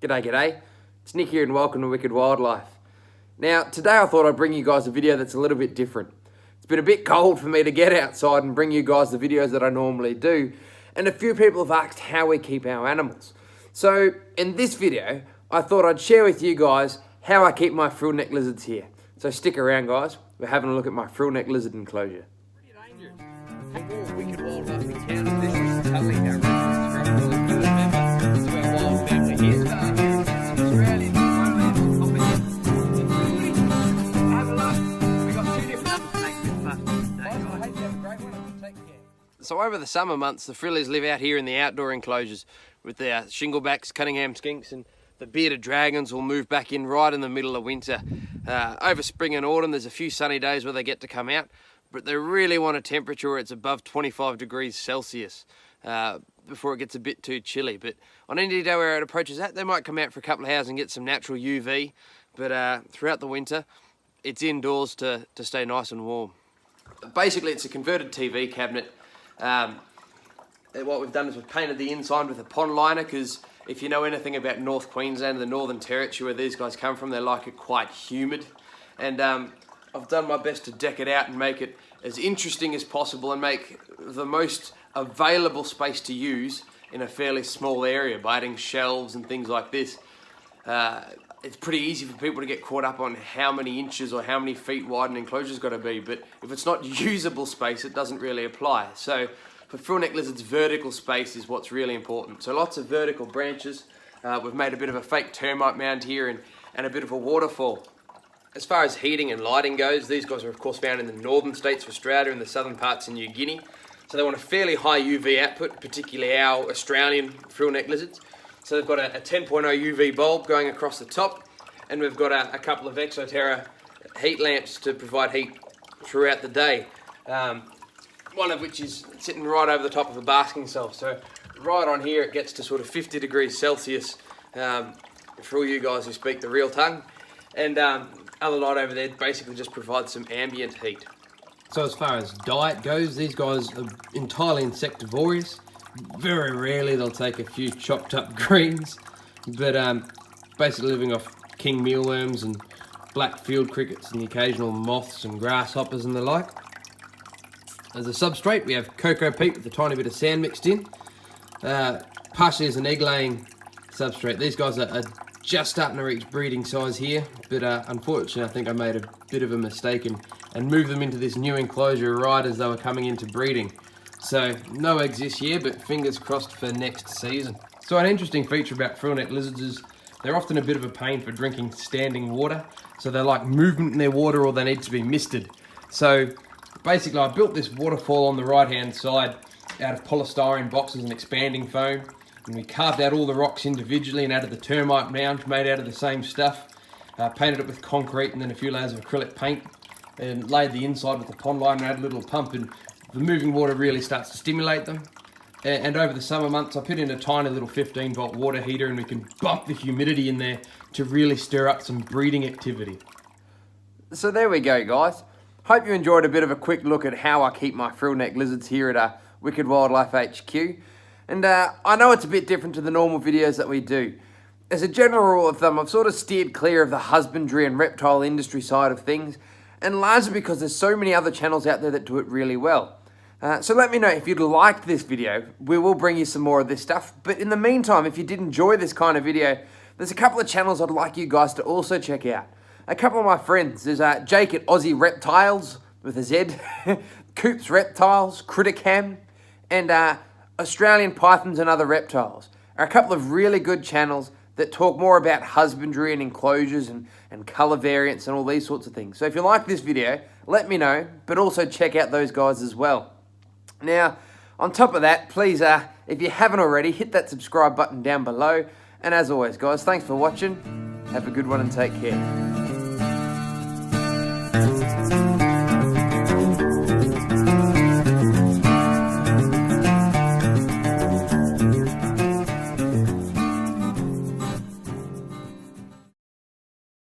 G'day. It's Nick here and welcome to Wicked Wildlife. Now, today I thought I'd bring you guys a video that's a little bit different. It's been a bit cold for me to get outside and bring you guys the videos that I normally do, and a few people have asked how we keep our animals. So, in this video, I thought I'd share with you guys how I keep my frillneck lizards here. So stick around, guys. We're having a look at my frillneck lizard enclosure. Pretty dangerous. Wicked Wildlife Encounters. This is Tully, our resident member to our wild family here. Australian. Have a look. We've got two different snakes in front. I hope you have a great one. Take care. So over the summer months, the frillies live out here in the outdoor enclosures with the shinglebacks, Cunningham skinks, and the bearded dragons will move back in right in the middle of winter. Over spring and autumn, there's a few sunny days where they get to come out, but they really want a temperature where it's above 25 degrees Celsius before it gets a bit too chilly. But on any day where it approaches that, they might come out for a couple of hours and get some natural UV, but throughout the winter, it's indoors to stay nice and warm. Basically, it's a converted TV cabinet. What we've done is we've painted the inside with a pond liner, because if you know anything about North Queensland, the Northern Territory where these guys come from, they like it quite humid. And I've done my best to deck it out and make it as interesting as possible and make the most available space to use in a fairly small area by adding shelves and things like this. It's pretty easy for people to get caught up on how many inches or how many feet wide an enclosure's got to be, but if it's not usable space, it doesn't really apply. So for frillneck lizards, vertical space is what's really important. So lots of vertical branches. We've made a bit of a fake termite mound here and a bit of a waterfall. As far as heating and lighting goes, these guys are of course found in the northern states of Australia and the southern parts of New Guinea. So they want a fairly high UV output, particularly our Australian frillneck lizards. So they've got a 10.0 UV bulb going across the top, and we've got a couple of Exo Terra heat lamps to provide heat throughout the day. One of which is sitting right over the top of a basking cell. So right on here it gets to sort of 50 degrees Celsius for all you guys who speak the real tongue. And other light over there basically just provides some ambient heat. So as far as diet goes, these guys are entirely insectivorous. Very rarely they'll take a few chopped up greens, but basically living off king mealworms and black field crickets and the occasional moths and grasshoppers and the like. As a substrate, we have cocoa peat with a tiny bit of sand mixed in. Partially as an egg-laying substrate. These guys are just starting to reach breeding size here, but unfortunately I think I made a bit of a mistake and moved them into this new enclosure right as they were coming into breeding. So no eggs this year, but fingers crossed for next season. So an interesting feature about frillneck lizards is they're often a bit of a pain for drinking standing water. So they like movement in their water, or they need to be misted. So basically I built this waterfall on the right hand side out of polystyrene boxes and expanding foam, and we carved out all the rocks individually and added the termite mound made out of the same stuff, painted it with concrete and then a few layers of acrylic paint, and laid the inside with the pond liner and added a little pump, and the moving water really starts to stimulate them. And over the summer months I put in a tiny little 15 volt water heater, and we can bump the humidity in there to really stir up some breeding activity. So there we go, guys. Hope you enjoyed a bit of a quick look at how I keep my frillneck lizards here at Wicked Wildlife HQ. And I know it's a bit different to the normal videos that we do. As a general rule of thumb, I've sort of steered clear of the husbandry and reptile industry side of things, and largely because there's so many other channels out there that do it really well. So let me know if you'd liked this video. We will bring you some more of this stuff. But in the meantime, if you did enjoy this kind of video, there's a couple of channels I'd like you guys to also check out. A couple of my friends. There's Jake at Aussie Reptiles with a Z, Coops Reptiles, Criticam, and Australian Pythons and Other Reptiles. Are a couple of really good channels that talk more about husbandry and enclosures and colour variants and all these sorts of things. So if you like this video, let me know, but also check out those guys as well. Now, on top of that, please, if you haven't already, hit that subscribe button down below. And as always, guys, thanks for watching. Have a good one and take care.